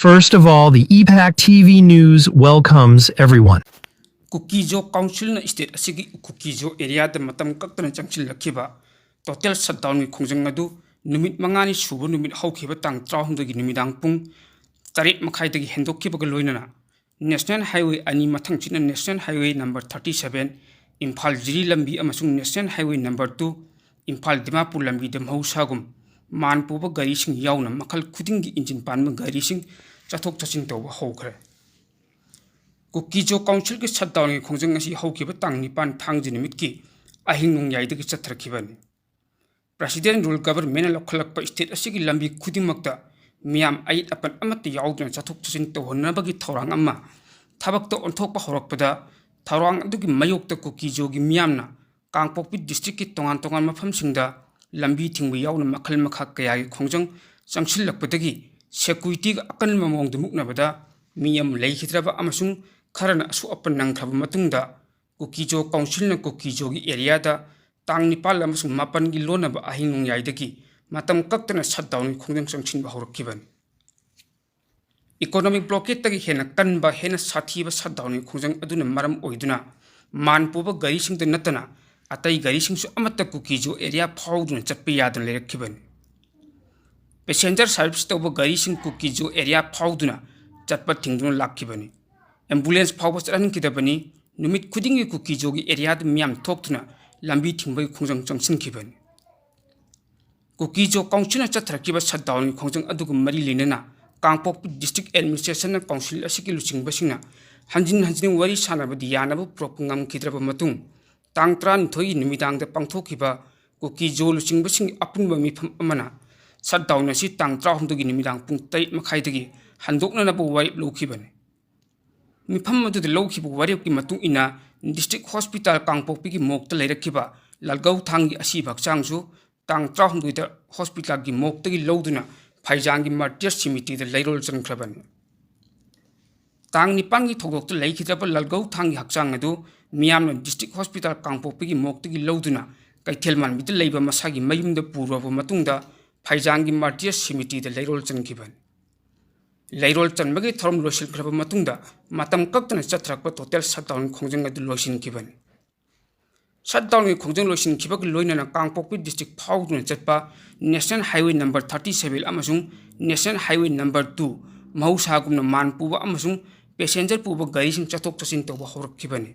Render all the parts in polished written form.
First of all, the EPAC TV News welcomes everyone. Kukijo Council na state asigi Kukijo area da matam kaktan changchil lakhiba total shutdown ni khongjang adu numit mangani subu numit hawkhiba tang trahum dagi numidang pung tarit makhai dagi hendokhiba ga loinana National Highway ani mathang china National Highway number 37 Imphal Jiri lambi amasung National Highway number 2 Imphal Dimapur lambi da mausagum manpuba gari sing yauna makhal khudingi engine panma gari sing chathok chachin tawba hawkhre Kukijo Council ki shutdown ki khongjang asi hawkiba tang nipan thangji nimit ki ahing nung yai da ki chathrakibani President rule government lokhalakpa state asigi lambi khudimakta miyam ait apan amati yaudna chathok chachin tawhonabagi thorang amma thabakta onthokpa horakpada thorang adugi mayokta Kukijo gi miyamna Kangpokpi district ki tongan mafamsingda lambi thingbu yauna makhal makha kaya gi khongjang changchillakpadagi security ga akan mamong dumuknabada miyam leihidraba amasung kharana asu apan nangkhaba matungda Kukijo Council na Kukijo gi area da tang nipal amasung mapan gi lonaba ahinung yaidagi matam kaktana shutdown gi khongjang changchinba horakkiban economic blockade tagi hena kanba hena sathiba shutdown gi khongjang aduna maram oiduna manpuba gari singda natana atai gari singsu amata Kukijo area phawduna chatpa yadana lerakkiban passenger service tawba gari sing Kukijo area phawduna chatpa thingduna lakkibani ambulance phawba charan kidabani numit khudingi Kukijo gi area da miyam thoktuna lambi thingbai khongjang changsin khibani Kukijo Council na chathrakiba shutdown khongjang adugu mari lenana Kangpok district administration na council asiki luchingba singna hanjin wari sanabadi yanabu propungam khidraba matung tangtran thoi nimidang da pangthokiba Kukijo luchingba sing apunba mifam amana shutdown asi tangtra humdugi nimidang pung 8 makhai dagi handokna na bu wari lokhibani mifam madu de lokhibu wari ki matung ina district hospital Kangpok pi ki mokta leirakhiba lalgau thangi asi bakchangsu tangtra humdu da hospital gi mokta gi loduna phaijangi martyrs cemetery da leirol changkhrabani tang nipan gi thogok ta leikhidaba lalgau thangi hakchang adu miyamna district hospital Kangpok pi gi mokta gi loduna kaithelman mit leiba masagi mayumda purwa matungda phaijangi martyrs cemetery da leirol changkhiban leirol chanbagi thorom losil khraba matungda matam kaktana chathrakpa total shutdown khongjang adu losin khiban shutdown gi khongjang losin khibak loinana Kangpok district phawduna chatpa National Highway number 37 amasung National Highway number 2 mausagumna manpuba amasung passenger puba gari sing chathok chachin tawba horakhibani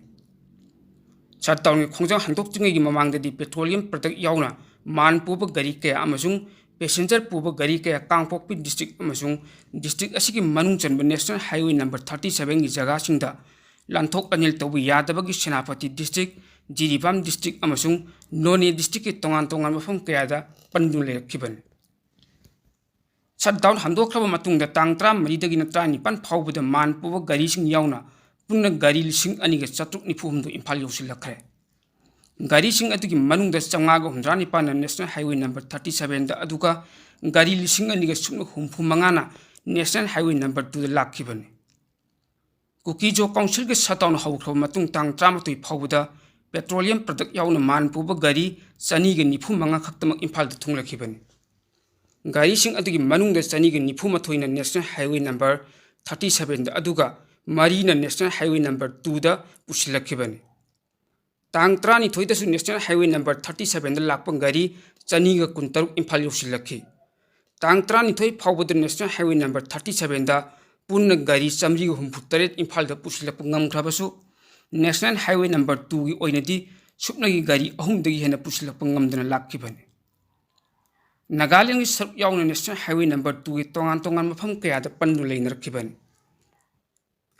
shutdown gi khongjang handok chingi mamangdadi petroleum product yauna manpuba gari kaya amasung passenger puba gari kaya Kangpok district amasung district asigi manung chanba National Highway number 37 gi jaga singda lanthok anil tawbu yadabagi Senapati district Jiribam district amasung None district ki tongan mafam kaya da pandun lerakhiban shutdown handokhraba matungda tangtra maridagi na tra nipan phawbada manpuba gari sing yauna punna gari lising aniga chatruk nifumdu Imphal yosilakre gari sing adugi manungda changaga hundra nipan na National Highway number 37 da aduga gari lising aniga sumna humpu mangana National Highway number 2 da lakhibani Kukijo Council ke shutdown hawkhraba matung tangtra matui phawbada petroleum product yauna manpuba gari chani ge nifu manga khaktamak Imphal da thunglakibani gari sing adugi manungda chani ge nifu mathoina National Highway number 37 da aduga marina National Highway number 2 da pusilakibani tangtra ni thoida su National Highway number 37 da lakpa gari chani ge kuntaruk Imphal yosilakhi tangtra ni thoi phawbada National Highway number 37 da punna gari chamri ge humphutaret Imphal da pusilakpa ngamkhrabasu National Highway number 2 gi oinadi supnagi gari ahumdagi hena pusilakpa ngamdana lakkibani Nagaland gi saruk yauna National Highway number 2 gi tongan mafam kaya da pandu leinarakibani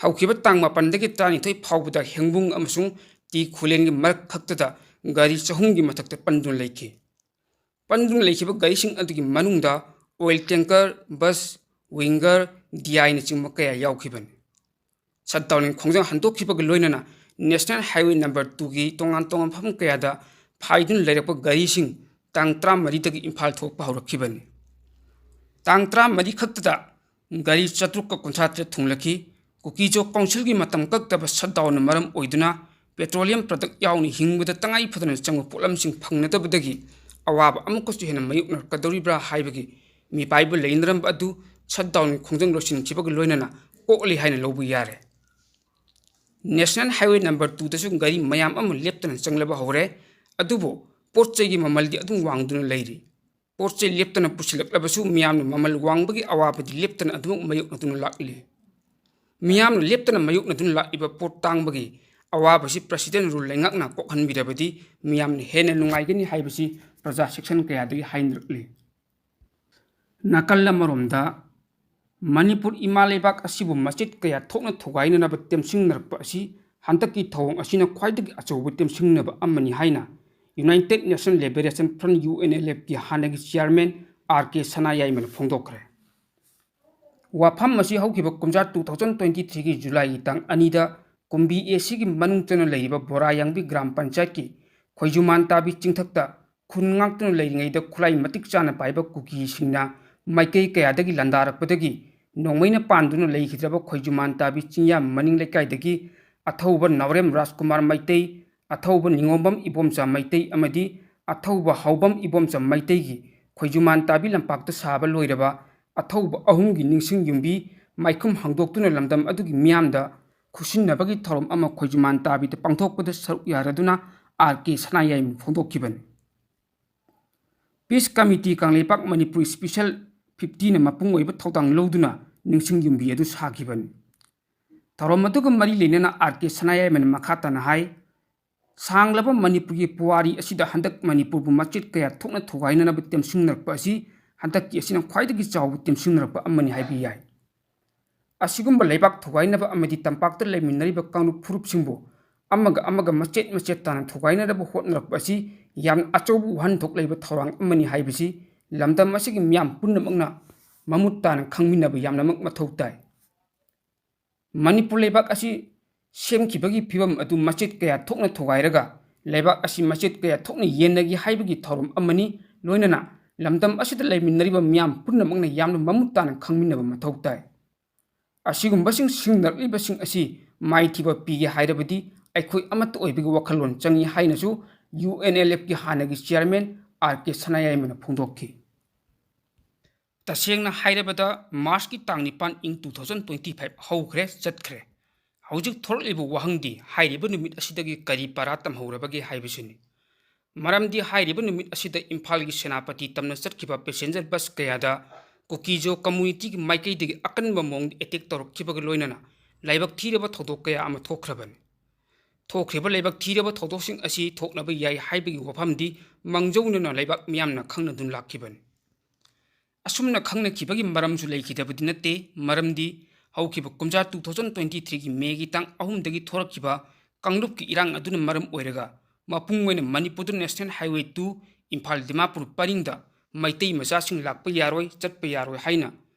hawkiba tang mapandagi tani thoi phawbada hengbung amasung ti khulen gi marak khaktada gari chahum gi mathakta pandun leikhi pandun leikhiba gari sing adugi manungda oil tanker bus winger DI na chingma kaya yawkhibani shutdown khongjang handokhiba gi loinana National Highway number 2 gi tongan mafam kaya da phaidun leirakpa gari sing tangtra maridagi Imphal thokpa horakhibani tangtra mari khaktada gari chatrukka kunthatre thunglakhi Kukijo Council gi matam kaktaba shutdown maram oiduna petroleum product yauni hingbada tangai phadana changwa polam sing phangnadabadagi awaba amukasu hena mayukna kadoribra haibagi mi bible leinram adu ꯁꯠꯗꯥꯎꯟꯒꯤ ꯈꯣꯡꯖꯪ ꯂꯣꯏꯁꯤꯟꯈꯤꯕꯒ ꯂꯣꯏꯅꯅ ꯀꯣꯛꯂꯤ ꯍꯥꯏꯅ ꯂꯧꯕ ꯌꯥꯔꯦ꯫ National highway number 2ꯗꯁꯨ ꯒꯥꯔꯤ ꯃꯌꯥꯝ ꯑꯃ ꯂꯦꯞꯇꯅ ꯆꯪꯂꯕ ꯍꯧꯔꯦ, ꯑꯗꯨꯕꯨ ꯄꯣꯠ ꯆꯩꯒꯤ ꯃꯃꯜꯗꯤ ꯑꯗꯨꯝ ꯋꯥꯡꯗꯨꯅ ꯂꯩꯔꯤ꯫ ꯄꯣꯠ ꯆꯩ ꯂꯦꯞꯇꯅ ꯄꯨꯁꯤꯜꯂꯛꯂꯕꯁꯨ ꯃꯤꯌꯥꯝꯅ ꯃꯃꯜ ꯋꯥꯡꯕꯒꯤ ꯑꯋꯥꯕꯗꯤ ꯂꯦꯞꯇꯅ ꯑꯗꯨꯃꯛ ꯃꯥꯌꯣꯛꯅꯗꯨꯅ ꯂꯥꯛꯂꯤ꯫ ꯃꯤꯌꯥꯝꯅ ꯂꯦꯞꯇꯅ ꯃꯥꯌꯣꯛꯅꯗꯨꯅ ꯂꯥꯛꯂꯤꯕ ꯄꯣꯠ ꯇꯥꯡꯕꯒꯤ ꯑꯋꯥꯕꯁꯤ ꯄ꯭ꯔꯁꯤꯗꯦꯟ ꯔꯨꯜ ꯂꯩꯉꯥꯛꯅ ꯀꯣꯛꯍꯟꯕꯤꯔꯕꯗꯤ ꯃꯤꯌꯥꯝꯅ ꯍꯦꯟꯅ ꯅꯨꯡꯉꯥꯏꯒꯅꯤ ꯍꯥꯏꯕꯁꯤ ꯄ꯭ꯔꯖꯥ ꯁꯦꯛꯁꯟ ꯀꯌꯥꯗꯒꯤ ꯍꯥꯏꯅꯔꯛꯂꯤ꯫ ꯅꯥꯀꯜ ꯑꯃꯔꯣꯝꯗ ꯃꯅꯤꯄꯨꯔ ꯏꯃꯥ ꯂꯩꯕꯥꯛ ꯑꯁꯤꯕꯨ ꯃꯆꯦꯠ ꯀꯌꯥ ꯊꯣꯛꯅ ꯊꯨꯒꯥꯏꯅꯅꯕ ꯇꯦꯝꯁꯤꯡꯅꯔꯛꯄ ꯑꯁꯤ ꯍꯟꯗꯛꯀꯤ ꯊꯧꯑꯣꯡ ꯑꯁꯤꯅ ꯈ꯭ꯋꯥꯏꯗꯒꯤ ꯑꯆꯧꯕ ꯇꯦꯝꯁꯤꯡꯅꯕ ꯑꯃꯅꯤ ꯍꯥꯏꯅ ꯌꯨꯅꯥꯏꯇꯦꯗ ꯅꯦꯁꯟ ꯂꯤꯕꯔꯦꯁꯟ ꯐ꯭ꯔꯟꯠ UNLFꯀꯤ ꯍꯥꯟꯅꯒꯤ ꯆꯤꯌꯔꯃꯦꯟ RK ꯁꯅꯥꯌꯥꯏꯃꯅ ꯐꯣꯡꯗꯣꯛꯈ꯭ꯔꯦ꯫ ꯋꯥꯐꯝ ꯑꯁꯤ ꯍꯧꯈꯤꯕ ꯀꯨꯝꯖꯥ 2023ꯒꯤ ꯖꯨꯂꯥꯏꯒꯤ ꯇꯥꯡ 2ꯗ ꯀꯨꯝꯕꯤ ACꯒꯤ ꯃꯅꯨꯡ ꯆꯟꯅ ꯂꯩꯔꯤꯕ ꯕꯣꯔꯥꯌꯥꯡꯕꯤ ꯒ꯭ꯔꯥꯝ ꯄꯟꯆꯥꯌꯠꯀꯤ ꯈꯣꯏꯖꯨꯃꯥꯟ ꯇꯥꯕꯤ ꯆꯤꯡꯊꯛꯇ ꯈꯨꯟ ꯉꯥꯛꯇꯨꯅ ꯂꯩꯔꯤꯉꯩꯗ ꯈꯨꯠꯂꯥꯏ ꯃꯇꯤꯛ ꯆꯥꯅ ꯄꯥꯏꯕ ꯀꯨꯀꯤꯁꯤꯡꯅ ꯃꯥꯏꯀꯩ ꯀꯌꯥꯗꯒꯤ ꯂꯥꯟꯗꯥꯔꯛꯄꯗꯒꯤ ꯅꯣꯡꯃꯩꯅ ꯄꯥꯟꯗꯨꯅ ꯂꯩꯈꯤꯗ꯭ꯔꯕ ꯈꯣꯏꯖꯨꯃꯥꯟ ꯇꯥꯕꯤ ꯆꯤꯡꯌꯥ ꯃꯅꯤꯡ ꯂꯩꯀꯥꯏꯗꯒꯤ ꯑꯊꯧꯕ ꯅꯥꯎꯔꯦꯝ ꯔꯥꯖꯀꯨꯃꯥꯔ ꯃꯩꯇꯩ, ꯑꯊꯧꯕ ꯅꯤꯉꯣꯝꯕꯝ ꯏꯕꯣꯝꯆꯥ ꯃꯩꯇꯩ ꯑꯃꯗꯤ ꯑꯊꯧꯕ ꯍꯥꯎꯕꯝ ꯏꯕꯣꯝꯆꯥ ꯃꯩꯇꯩꯒꯤ ꯈꯣꯏꯖꯨꯃꯥꯟ ꯇꯥꯕꯤ ꯂꯝꯄꯥꯛꯇ ꯁꯥꯕ ꯂꯣꯏꯔꯕ ꯑꯊꯧꯕ ꯑꯍꯨꯝꯒꯤ ꯅꯤꯡꯁꯤꯡ ꯌꯨꯝꯕꯤ ꯃꯥꯏꯈꯨꯝ ꯍꯥꯡꯗꯣꯛꯇꯨꯅ ꯂꯝꯗꯝ ꯑꯗꯨꯒꯤ ꯃꯤꯌꯥꯝꯗ ꯈꯨꯠꯁꯤꯟꯅꯕꯒꯤ ꯊꯧꯔꯝ ꯑꯃ ꯈꯣꯏꯖꯨꯃꯥꯟ ꯇꯥꯕꯤꯗ ꯄꯥꯡꯊꯣꯛꯄꯗ ꯁꯔꯨꯛ ꯌꯥꯔꯗꯨꯅ RK ꯁꯅꯥꯌꯥꯏꯃꯅ ꯐꯣꯡꯗꯣꯛꯈꯤꯕꯅꯤ꯫ Peace committee Kangleipak Manipur special 50ꯅ ꯃꯄꯨꯡ ꯑꯣꯏꯕ ꯊꯧꯗꯥꯡ ꯂꯧꯗꯨꯅ ꯅꯤꯡꯁꯤꯡ ꯌꯨꯝꯕꯤ ꯑꯗꯨ ꯁꯥꯈꯤꯕꯅꯤ꯫ ꯊꯧꯔꯝ ꯑꯗꯨꯒ ꯃꯔꯤ ꯂꯩꯅꯅ RK ꯁꯅꯥꯌꯥꯏꯃꯅ ꯃꯈꯥ ꯇꯥꯅ ꯍꯥꯏ, ꯁꯥꯡꯂꯕ ꯃꯅꯤꯄꯨꯔꯒꯤ ꯄꯨꯋꯥꯔꯤ ꯑꯁꯤꯗ ꯍꯟꯗꯛ ꯃꯅꯤꯄꯨꯔꯕꯨ ꯃꯆꯦꯠ ꯀꯌꯥ ꯊꯣꯛꯅ ꯊꯨꯒꯥꯏꯅꯅꯕ ꯇꯦꯝꯁꯤꯡꯅꯔꯛꯄ ꯑꯁꯤ ꯍꯟꯗꯛꯀꯤ ꯑꯁꯤꯅ ꯈ꯭ꯋꯥꯏꯗꯒꯤ ꯆꯥꯎꯕ ꯇꯦꯝꯁꯤꯡꯅꯔꯛꯄ ꯑꯃꯅꯤ ꯍꯥꯏꯕ ꯌꯥꯏ꯫ ꯑꯁꯤꯒꯨꯝꯕ ꯂꯩꯕꯥꯛ ꯊꯨꯒꯥꯏꯅꯕ ꯑꯃꯗꯤ ꯇꯝꯄꯥꯛꯇ ꯂꯩꯃꯤꯟꯅꯔꯤꯕ ꯀꯥꯡꯂꯨꯞ ꯐꯨꯔꯨꯞꯁꯤꯡꯕꯨ ꯑꯃꯒ ꯑꯃꯒ ꯃꯆꯦꯠ ꯃꯆꯦꯠ ꯇꯥꯅ ꯊꯨꯒꯥꯏꯅꯅꯕ ꯍꯣꯠꯅꯔꯛꯄ ꯑꯁꯤ ꯌꯥꯝꯅ ꯑꯆꯧꯕ ꯋꯥꯍꯟꯊꯣꯛ ꯂꯩꯕ ꯊꯧꯔꯥꯡ ꯑꯃꯅꯤ ꯍꯥꯏꯕꯁꯤ ꯂꯝꯗꯝ ꯑꯁꯤꯒꯤ ꯃꯤꯌꯥꯝ ꯄꯨꯝꯅꯃꯛꯅ ꯃꯃꯨꯠ ꯇꯥꯅ ꯈꯪꯃꯤꯟꯅꯕ ꯌꯥꯝꯅꯃꯛ ꯃꯊꯧ ꯇꯥꯏ꯫ ꯃꯅꯤꯄꯨꯔ ꯂꯩꯕꯥꯛ ꯑꯁꯤ ꯁꯦꯝꯈꯤꯕꯒꯤ ꯐꯤꯚꯝ ꯑꯗꯨ ꯃꯆꯦꯠ ꯀꯌꯥ ꯊꯣꯛꯅ ꯊꯨꯒꯥꯏꯔꯒ ꯂꯩꯕꯥꯛ ꯑꯁꯤ ꯃꯆꯦꯠ ꯀꯌꯥ ꯊꯣꯛꯅ ꯌꯦꯟꯅꯒꯦ ꯍꯥꯏꯕꯒꯤ ꯊꯧꯔꯝ ꯑꯃꯅꯤ, ꯂꯣꯏꯅꯅ ꯂꯝꯗꯝ ꯑꯁꯤꯗ ꯂꯩꯃꯤꯟꯅꯔꯤꯕ ꯃꯤꯌꯥꯝ ꯄꯨꯝꯅꯃꯛꯅ ꯌꯥꯝꯅ ꯃꯃꯨꯠ ꯇꯥꯅ ꯈꯪꯃꯤꯟꯅꯕ ꯃꯊꯧ ꯇꯥꯏ꯫ ꯑꯁꯤꯒꯨꯝꯕꯁꯤꯡ ꯁꯤꯡꯅꯔꯛꯂꯤꯕꯁꯤꯡ ꯑꯁꯤ ꯃꯥꯏꯊꯤꯕ ꯄꯤꯒꯦ ꯍꯥꯏꯔꯕꯗꯤ ꯑꯩꯈꯣꯏ ꯑꯃꯠꯇ ꯑꯣꯏꯕꯒꯤ ꯋꯥꯈꯜꯂꯣꯟ ꯆꯪꯏ ꯍꯥꯏꯅꯁꯨ UNLFꯀꯤ ꯍꯥꯟꯅꯒꯤ ꯆꯤꯌꯔꯃꯦꯟ RK ꯁꯅꯥꯌꯥꯏꯃꯅ ꯐꯣꯡꯗꯣꯛꯈꯤ꯫ ꯇꯁꯦꯡꯅ ꯍꯥꯏꯔꯕꯗ ꯃꯥꯔꯆꯀꯤ ꯇꯥꯡ 9 ꯏꯪ 2025 ꯍꯧꯈ꯭ꯔꯦ ꯆꯠꯈ꯭ꯔꯦ꯫ ꯍꯧꯖꯤꯛ ꯊꯣꯔꯛꯂꯤꯕ ꯋꯥꯍꯪꯗꯤ ꯍꯥꯏꯔꯤꯕ ꯅꯨꯃꯤꯠ ꯑꯁꯤꯗꯒꯤ ꯀꯔꯤ ꯄꯥꯔꯥ ꯇꯝꯍꯧꯔꯕꯒꯦ ꯍꯥꯏꯕꯁꯤꯅꯤ꯫ ꯃꯔꯝꯗꯤ ꯍꯥꯏꯔꯤꯕ ꯅꯨꯃꯤꯠ ꯑꯁꯤꯗ ꯏꯝꯐꯥꯜꯒꯤ ꯁꯦꯅꯥꯄꯇꯤ ꯇꯝꯅ ꯆꯠꯈꯤꯕ ꯄꯦꯁꯦꯟꯖꯔ ꯕꯁ ꯀꯌꯥꯗ ꯀꯨꯀꯤꯖꯣ ꯀꯝꯃ꯭ꯌꯨꯅꯤꯇꯤꯒꯤ ꯃꯥꯏꯀꯩꯗꯒꯤ ꯑꯀꯟꯕ ꯃꯑꯣꯡꯗ ꯑꯦꯇꯦꯛ ꯇꯧꯔꯛꯈꯤꯕꯒ ꯂꯣꯏꯅꯅ ꯂꯥꯏꯕꯛ ꯊꯤꯔꯕ ꯊꯧꯗꯣꯛ ꯀꯌꯥ ꯑꯃ ꯊꯣꯛꯈ꯭ꯔꯕꯅꯤ꯫ ꯊꯣꯛꯈ꯭ꯔꯤꯕ ꯂꯥꯏꯕꯛ ꯊꯤꯔꯕ ꯊꯧꯗꯣꯛꯁꯤꯡ ꯑꯁꯤ ꯊꯣꯛꯅꯕ ꯌꯥꯏ ꯍꯥꯏꯕꯒꯤ ꯋꯥꯐꯝꯗꯤ ꯃꯥꯡꯖꯧꯅꯅ ꯂꯩꯕꯥꯛ ꯃꯤꯌꯥꯝꯅ ꯈꯪꯅꯗꯨꯅ ꯂꯥꯛꯈꯤꯕꯅꯤ꯫ ꯑꯁꯨꯝꯅ ꯈꯪꯅꯈꯤꯕꯒꯤ ꯃꯔꯝꯁꯨ ꯂꯩꯈꯤꯗꯕꯗꯤ ꯅꯠꯇꯦ, ꯃꯔꯝꯗꯤ ꯍꯧꯈꯤꯕ ꯀꯨꯝꯖꯥ 2023ꯒꯤ ꯃꯦꯒꯤ ꯇꯥꯡ 3ꯗꯒꯤ ꯊꯣꯔꯛꯈꯤꯕ ꯀꯥꯡꯂꯨꯞꯀꯤ ꯏꯔꯥꯡ ꯑꯗꯨꯅ ꯃꯔꯝ ꯑꯣꯏꯔꯒ ꯃꯄꯨꯡ ꯑꯣꯏꯅ ꯃꯅꯤꯄꯨꯔꯗ ꯅꯦꯁꯅꯦꯜ ꯍꯥꯏꯋꯦ 2 ꯏꯝꯐꯥꯜ ꯗꯤꯃꯥꯄꯨꯔ ꯄꯔꯤꯡꯗ ꯃꯩꯇꯩ ꯃꯆꯥꯁꯤꯡ ꯂꯥꯛꯄ ꯌꯥꯔꯣꯏ, ꯆꯠꯄ ꯌꯥꯔꯣꯏ ꯍꯥꯏꯅ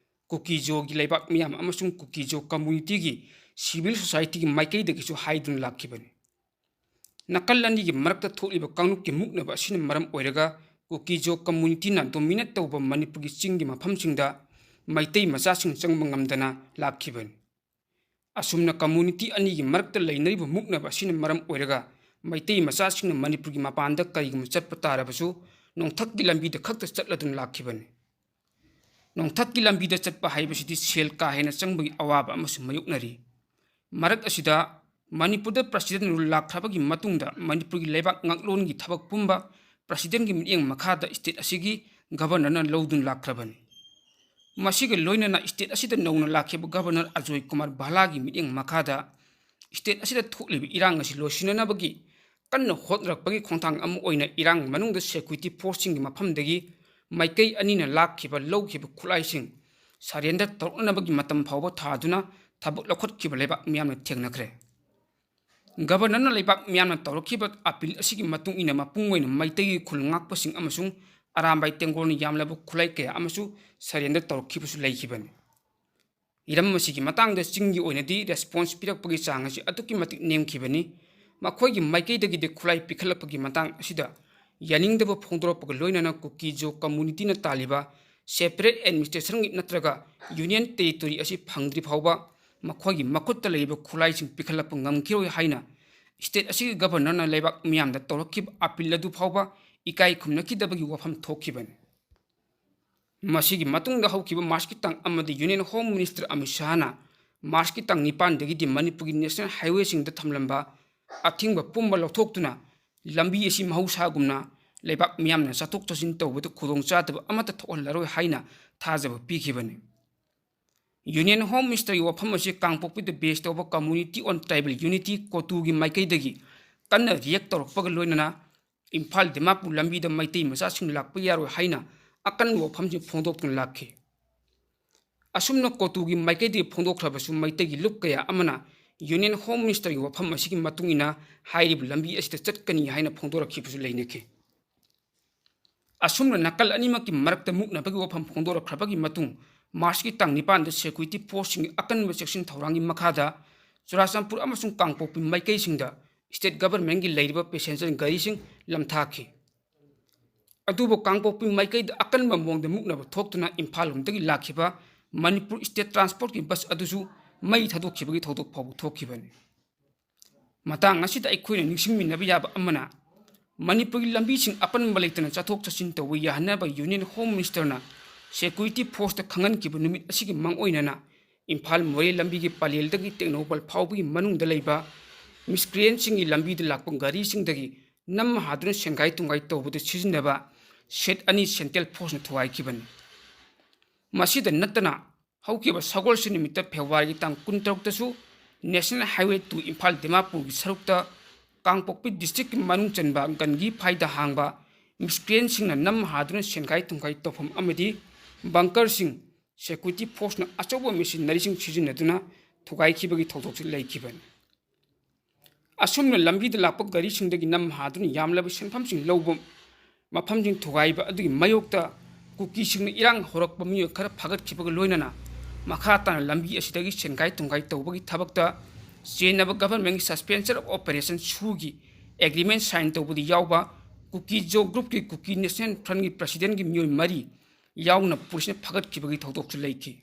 ꯀꯨꯀꯤꯖꯣꯒꯤ ꯂꯩꯕꯥꯛ ꯃꯤꯌꯥꯝ ꯑꯃꯁꯨꯡ ꯀꯨꯀꯤꯖꯣ ꯀꯝꯃ꯭ꯌꯨꯅꯤꯇꯤꯒꯤ ꯁꯤꯚꯤꯜ ꯁꯣꯁꯥꯏꯇꯤꯒꯤ ꯃꯥꯏꯀꯩꯗꯒꯤꯁꯨ ꯍꯥꯏꯗꯨꯅ ꯂꯥꯛꯈꯤꯕꯅꯤ꯫ ꯅꯥꯀꯜ ꯑꯅꯤꯒꯤ ꯃꯔꯛꯇ ꯊꯣꯛꯂꯤꯕ ꯀꯥꯡꯂꯨꯞꯀꯤ ꯃꯨꯛꯅꯕ ꯑꯁꯤꯅ ꯃꯔꯝ ꯑꯣꯏꯔꯒ ꯀꯨꯀꯤꯖꯣ ꯀꯝꯃ꯭ꯌꯨꯅꯤꯇꯤꯅ ꯗꯣꯃꯤꯅꯦꯠ ꯇꯧꯕ ꯃꯅꯤꯄꯨꯔꯒꯤ ꯆꯤꯡꯒꯤ ꯃꯐꯝꯁꯤꯡꯗ ꯃꯩꯇꯩ ꯃꯆꯥꯁꯤꯡ ꯆꯪꯕ ꯉꯝꯗꯅ ꯂꯥꯛꯈꯤꯕꯅꯤ꯫ ꯑꯁꯨꯝꯅ ꯀꯝꯃ꯭ꯌꯨꯅꯤꯇꯤ ꯑꯅꯤꯒꯤ ꯃꯔꯛꯇ ꯂꯩꯅꯔꯤꯕ ꯃꯨꯛꯅꯕ ꯑꯁꯤꯅ ꯃꯔꯝ ꯑꯣꯏꯔꯒ ꯃꯩꯇꯩ ꯃꯆꯥꯁꯤꯡꯅ ꯃꯅꯤꯄꯨꯔꯒꯤ ꯃꯄꯥꯟꯗ ꯀꯔꯤꯒꯨꯝꯕ ꯆꯠꯄ ꯇꯥꯔꯕꯁꯨ ꯅꯣꯡꯊꯛꯀꯤ ꯂꯝꯕꯤꯗ ꯈꯛꯇ ꯆꯠꯂꯗꯨꯅ ꯂꯥꯛꯈꯤꯕꯅꯤ꯫ ꯅꯣꯡꯊꯛꯀꯤ ꯂꯝꯕꯤꯗ ꯆꯠꯄ ꯍꯥꯏꯕꯁꯤꯗꯤ ꯁꯦꯜ ꯀꯥ ꯍꯦꯟꯅ ꯆꯪꯕꯒꯤ ꯑꯋꯥꯕ ꯑꯃꯁꯨ ꯃꯥꯌꯣꯛꯅꯔꯤ꯫ ꯃꯔꯛ ꯑꯁꯤꯗ ꯃꯅꯤꯄꯨꯔꯗ ꯄ꯭ꯔꯁꯤꯗꯦꯟ ꯔꯨꯜ ꯂꯥꯛꯈ꯭ꯔꯕꯒꯤ ꯃꯇꯨꯡꯗ ꯃꯅꯤꯄꯨꯔꯒꯤ ꯂꯩꯕꯥꯛ ꯉꯥꯛꯂꯣꯟꯒꯤ ꯊꯕꯛ ꯄꯨꯝꯕ ꯄ꯭ꯔꯁꯤꯗꯦꯟꯒꯤ ꯃꯤꯠꯌꯦꯡ ꯃꯈꯥꯗ ꯁ꯭ꯇꯦꯠ ꯑꯁꯤꯒꯤ ꯒꯚꯔꯅꯔꯅ ꯂꯧꯗꯨꯅ ꯂꯥꯛꯈ꯭ꯔꯕꯅꯤ꯫ ꯃꯁꯤꯒ ꯂꯣꯏꯅꯅ ꯁ꯭ꯇꯦꯠ ꯑꯁꯤꯗ ꯅꯧꯅ ꯂꯥꯛꯈꯤꯕ ꯒꯚꯔꯅꯔ ꯑꯖꯣꯏ ꯀꯨꯃꯥꯔ ꯚꯥꯂꯥꯒꯤ ꯃꯤꯠꯌꯦꯡ ꯃꯈꯥꯗ ꯁ꯭ꯇꯦꯠ ꯑꯁꯤꯗ ꯊꯣꯛꯂꯤꯕ ꯏꯔꯥꯡ ꯑꯁꯤ ꯂꯣꯏꯁꯤꯟꯅꯅꯕꯒꯤ ꯀꯟꯅ ꯍꯣꯠꯅꯔꯛꯄꯒꯤ ꯈꯣꯡꯊꯥꯡ ꯑꯃ ꯑꯣꯏꯅ ꯏꯔꯥꯡ ꯃꯅꯨꯡꯗ ꯁꯦꯀ꯭ꯌꯨꯔꯤꯇꯤ ꯐꯣꯔꯁꯁꯤꯡꯒꯤ ꯃꯐꯝꯗꯒꯤ ꯃꯥꯏꯀꯩ ꯑꯅꯤꯅ ꯂꯧꯈꯤꯕ ꯈꯨꯠꯂꯥꯏꯁꯤꯡ ꯁꯔꯦꯟꯗꯔ ꯇꯧꯔꯛꯅꯕꯒꯤ ꯃꯇꯝ ꯐꯥꯎꯕ ꯊꯥꯗꯨꯅ ꯊꯕꯛ ꯂꯧꯈꯠꯈꯤꯕ ꯂꯩꯕꯥꯛ ꯃꯤꯌꯥꯝꯅ ꯊꯦꯡꯅꯈ꯭ꯔꯦ꯫ ꯒꯚꯔꯅꯔꯅ ꯂꯩꯕꯥꯛ ꯃꯤꯌꯥꯝꯅ ꯇꯧꯔꯛꯈꯤꯕ ꯑꯄꯤꯜ ꯑꯁꯤꯒꯤ ꯃꯇꯨꯡ ꯏꯟꯅ ꯃꯄꯨꯡ ꯑꯣꯏꯅ ꯃꯩꯇꯩꯒꯤ ꯈꯨꯜ ꯉꯥꯛꯄꯁꯤꯡ ꯑꯃꯁꯨꯡ ꯑꯔꯥꯝꯕꯥꯏ ꯇꯦꯡꯒꯣꯜꯅ ꯌꯥꯝꯂꯕ ꯈꯨꯠꯂꯥꯏ ꯀꯌꯥ ꯑꯃꯁꯨ ꯁꯔꯦꯟꯗꯔ ꯇꯧꯔꯛꯈꯤꯕꯁꯨ ꯂꯩꯈꯤꯕꯅꯤ꯫ ꯍꯤꯔꯝ ꯑꯁꯤꯒꯤ ꯃꯇꯥꯡꯗ ꯆꯤꯡꯒꯤ ꯑꯣꯏꯅꯗꯤ ꯔꯦꯁꯄꯣꯟꯁ ꯄꯤꯔꯛꯄꯒꯤ ꯆꯥꯡ ꯑꯁꯤ ꯑꯗꯨꯛꯀꯤ ꯃꯇꯤꯛ ꯅꯦꯝꯈꯤꯕꯅꯤ꯫ ꯃꯈꯣꯏꯒꯤ ꯃꯥꯏꯀꯩꯗꯒꯤꯗꯤ ꯈꯨꯠꯂꯥꯏ ꯄꯤꯈꯠꯂꯛꯄꯒꯤ ꯃꯇꯥꯡ ꯑꯁꯤꯗ ꯌꯥꯅꯤꯡꯗꯕ ꯐꯣꯡꯗꯣꯔꯛꯄꯒ ꯂꯣꯏꯅꯅ ꯀꯨꯀꯤꯖꯣ ꯀꯝꯃ꯭ꯌꯨꯅꯤꯇꯤꯅ ꯇꯥꯜꯂꯤꯕ ꯁꯦꯄꯔꯦꯠ ꯑꯦꯗꯃꯤꯅꯤꯁꯇ꯭ꯔꯦꯁꯟꯒꯤ ꯅꯠꯇ꯭ꯔꯒ ꯌꯨꯅꯤꯌꯟ ꯇꯦꯔꯤꯇꯣꯔꯤ ꯑꯁꯤ ꯐꯪꯗ꯭ꯔꯤ ꯐꯥꯎꯕ ꯃꯈꯣꯏꯒꯤ ꯃꯈꯨꯠꯇ ꯂꯩꯔꯤꯕ ꯈꯨꯠꯂꯥꯏꯁꯤꯡ ꯄꯤꯈꯠꯂꯛꯄ ꯉꯝꯈꯤꯔꯣꯏ ꯍꯥꯏꯅ ꯁ꯭ꯇꯦꯠ ꯑꯁꯤꯒꯤ ꯒꯚꯔꯅꯔꯅ ꯂꯩꯕꯥꯛ ꯃꯤꯌꯥꯝꯗ ꯇꯧꯔꯛꯈꯤꯕ ꯑꯄꯤꯜ ꯑꯗꯨ ꯐꯥꯎꯕ ꯏꯀꯥꯏ ꯈꯨꯝꯅꯈꯤꯗꯕꯒꯤ ꯋꯥꯐꯝ ꯊꯣꯛꯈꯤꯕꯅꯤ꯫ ꯃꯁꯤꯒꯤ ꯃꯇꯨꯡꯗ ꯍꯧꯈꯤꯕ ꯃꯥꯔꯆꯀꯤ ꯇꯥꯡ ꯑꯃꯗ ꯌꯨꯅꯤꯌꯟ ꯍꯣꯝ ꯃꯤꯅꯤꯁꯇꯔ ꯑꯃꯤꯠ ꯁꯥꯍꯅ ꯃꯥꯔꯆꯀꯤ ꯇꯥꯡ 9ꯗꯒꯤꯗꯤ ꯃꯅꯤꯄꯨꯔꯒꯤ ꯅꯦꯁꯅꯦꯜ ꯍꯥꯏꯋꯦꯁꯤꯡꯗ ꯊꯝꯂꯝꯕ ꯑꯊꯤꯡꯕ ꯄꯨꯝꯕ ꯂꯧꯊꯣꯛꯇꯨꯅ ꯂꯝꯕꯤ ꯑꯁꯤ ꯃꯍꯧꯁꯥꯒꯨꯝꯅ ꯂꯩꯕꯥꯛ ꯃꯤꯌꯥꯝꯅ ꯆꯠꯊꯣꯛ ꯆꯠꯁꯤꯟ ꯇꯧꯕꯗ ꯈꯨꯗꯣꯡꯆꯥꯗꯕ ꯑꯃꯠꯇ ꯊꯣꯛꯍꯜꯂꯔꯣꯏ ꯍꯥꯏꯅ ꯊꯥꯖꯕ ꯄꯤꯈꯤꯕꯅꯤ꯫ यूनियन होम मिनिस्टर की वफम से कांगपोक्पीद बेस तौब कम्युनिटी ऑन ट्राइबल यूनिटी कोटू की माइकईदगी कन्ना रिएक्ट तौरपग लोइनना इम्फाल दिमापुर लंबीद मैतई मचासिंग लाक्प यारोय हाइना अकन वफम से फोंदोक्तुन लाखे। असुमना कोटू की माइकईदगी फोंदोक्खरबसु मैतई लुप कया अमना यूनियन होम मिनिस्टर की वफम असिगी मतुंगिना हाइरिब लंबी असिदा चटकनी हाइना फोंदोरखिबसु लैनखे। असुमना नकल अनिमकी मरक्ता मुक्नबगी वफम फोंदोरखरबगी मतुंग मार्च की तंग 9 सिक्योरिटी फोर्स अकन चेक्शन थौरांगी मखादा चुराचंपुर अमसुंग कांगपोक्पी माइकईसिंगदा स्टेट गवर्नमेंट की लेरिबा पैसेंजर गाड़ीसिंग लमथाखी। अदुबो कांगपोक्पी माइकईद अकन ममोंगदा मुक्नब थोक्तुना इम्फाल होमदगी लाखिबा मणिपुर स्टेट ट्रांसपोर्ट की बस अदुसु मई थादोखिबगी थौदोक फाउ थोखिबनी। मतांग असिदा अखोइना निंगसिंगमिनबा याबा अमना मणिपुर की लंबीसिंग अपनबा लेतना चथोक चसिन तौबा याहनबा यूनियन होम मिनिस्टरना सिक्योरिटी फोर्स खंगन की नुमित असिगी मंग ओइनना इम्फाल मोरे लंबी की पालेलदगी टेक्नोपल फाउबगी मनुंगदा लेबा मिसक्रिएंटसिंग की लंबीद लाक्प गाड़ीसिंगदगी नम हादुन सेंगाई तुंगाई तौबद सिजिनबा सेट अनि सेंट्रल फोर्स थुवाइखिबनी। मसिदा नत्तना हौकिबा सगोलसि निमित्त फेब्रुवारी तांग 19 नेशनल हाईवे 2 इम्फाल दिमापुर की सरुकता कांगपोक्पी डिस्ट्रिक्ट की मनुंग चनबा गनगी फाइदा हांगबा मिसक्रिएंटसिंग नम हादुन सेंगाई तुंगाई तौफम अमदी बंकर सिंह सिक्योरिटी फोर्स अचौब मेसिनरी सिजिनदुना थुगाइखिबगी थौदोक लैखिबनी। असुमना लंबीद लाप गाड़ीसिंगदगी नम हादुन यामलब सेंफमसिंग लौब मफमसिंग थुगाइबा अदुगी मयोक्ता कुकीसिंगना इरांग होरकपा मियो खरा फागतखिबगा लोइनना मखा ताना लंबी असिदगी सेंगाई तुंगाई तौबगी थबकता चेनब गवर्नमेंट सस्पेंशन ऑफ ऑपरेशन सुगी एग्रीमेंट साइन तौबदी यावबा कुकी जो ग्रुप की कुकी नेशनल फ्रंट की प्रेसिडेंट की मियो मरी यावना पुलिस ने फागतखिबगी थौदोक लैखि।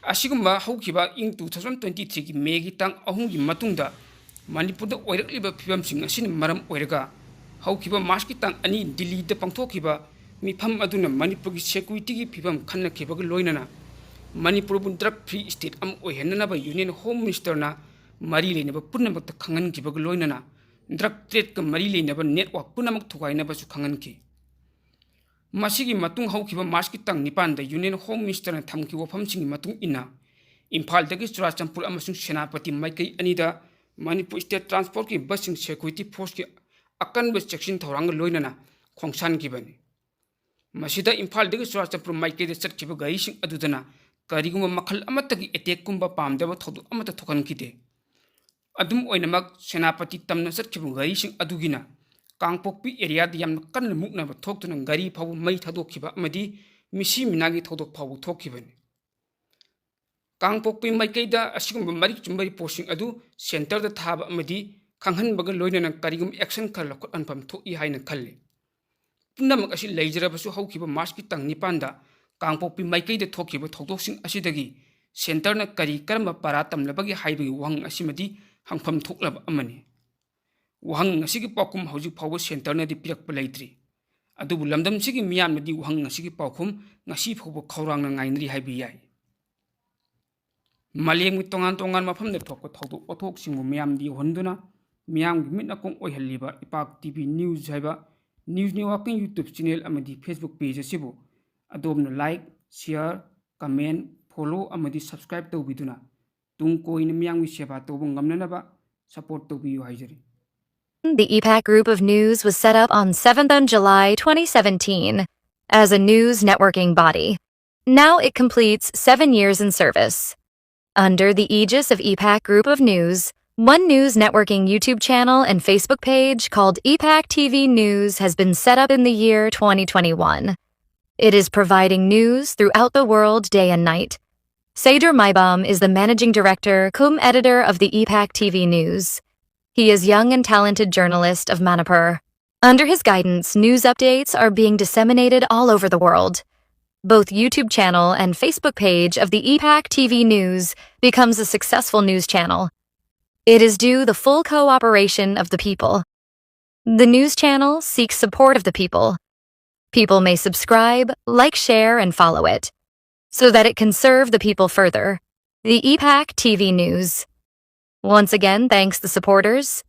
असिगुम्बा हौखिबा इंग 2023 की मे की तांग 3 की मतुंगदा मणिपुरदा ओइरक्लिबा फिबमसिंग असिन मरम ओइरगा हौखिबा मार्च की तांग 2 दिल्लीदा पंगथोखिबा मिफम अदुना मणिपुर की सिक्योरिटी की फिबम खन्नखिबगा लोइनना मणिपुर ड्रग फ्री स्टेट अम ओइहन्नबा यूनियन होम मिनिस्टरना मरी लेनबा पुनमक खंगनखिबगा लोइनना ड्रग ट्रेड का मरी लेनबा नेटवर्क पुनमक थुगाइनबसु खंगनखि। मसिगी मतुंग हौखिबा मार्च की तंग 9 यूनियन होम मिनिस्टर थमखि वफमसिंगी मतुंग इना इम्फालदगी चुराचंपुर अमसुंग सेनापति माइकई अनिदा मणिपुर स्टेट ट्रांसपोर्ट की बसिंग सिक्योरिटी फोर्स की अकनब चेक्शन थौरांग लोइनना खोंसानखिबनी। मसिदा इम्फालदगी चुराचंपुर माइकईदा चटखिबा गाड़ीसिंग अदुदना करिगुम्बा मखल अमतगी अटैकगुम्बा पामदबा थौदोक अमत थोखनखिदे। अदुम ओइनमक सेनापति तमना चटखिबा गाड़ीसिंग अदुगिना कांगपोक्पी एरिया याम कन्न मुक्नब थोक्तुना गाड़ी फाउ मई थादोखिबा अमदी मिसी मिनागी थौदोक फाउ थोखिबनी। कांगपोक्पी माइकईदा असिगुम्बा मरी चुम्बरी पोस्टिंग अदु सेंटरदा थाबा अमदी खंगहनबगा लोइनना करिगुम एक्शन खर लखोटअनफम थोई हाइना खल्ले। पुनमक असि लैजरबसु हौखिबा मार्च की तंग 9 कांगपोक्पी माइकईदा थोखिबा थौदोकसिंग असिदगी सेंटरना करी करम पारा तमलबगी हाइबगी वहंग असिमदी हंगफम थोकलब अमनी। वहंग असिगी पाउखुम हौजिक फाउबा सेंटरनदी पिरक्पा लैत्रि अदुबु लमदमसिगी मियामनदी वहंग असिगी पाउखुम ngasi फाउबा खौरांगना ngainri हाइबि याय। मालेम तोंगान तोंगान मफमदा थोकपा थौदोक ओथोकसिंगु मियामदी होंदुना मियामगी मिटनाकोंग ओइहल्लिबा इपाक टीवी न्यूज हाइबा न्यूज नेटवर्किंग यूट्यूब चैनल अमदी फेसबुक पेज असिबु अदोमना लाइक शेयर कमेंट फॉलो अमदी सब्सक्राइब तौबिदुना तुंग कोइन मियामगी सेवा तौबा ngamnanaba सपोर्ट तौबियु हाइजरी। The EPAC Group of News was set up on 7th July 2017 as a news networking body. Now it completes 7 years in service. Under the aegis of EPAC Group of News, one news networking YouTube channel and Facebook page called EPAC TV News has been set up in the year 2021. It is providing news throughout the world day and night. Saidur Maibam is the managing director cum editor of the EPAC TV News. He is young and talented journalist of Manipur. Under his guidance, news updates are being disseminated all over the world. Both YouTube channel and Facebook page of the EPAC TV News becomes a successful news channel. It is due the full cooperation of the people. The news channel seeks support of the people. People may subscribe, like, share, and follow it, so that it can serve the people further. The EPAC TV News. Once again, thanks the supporters.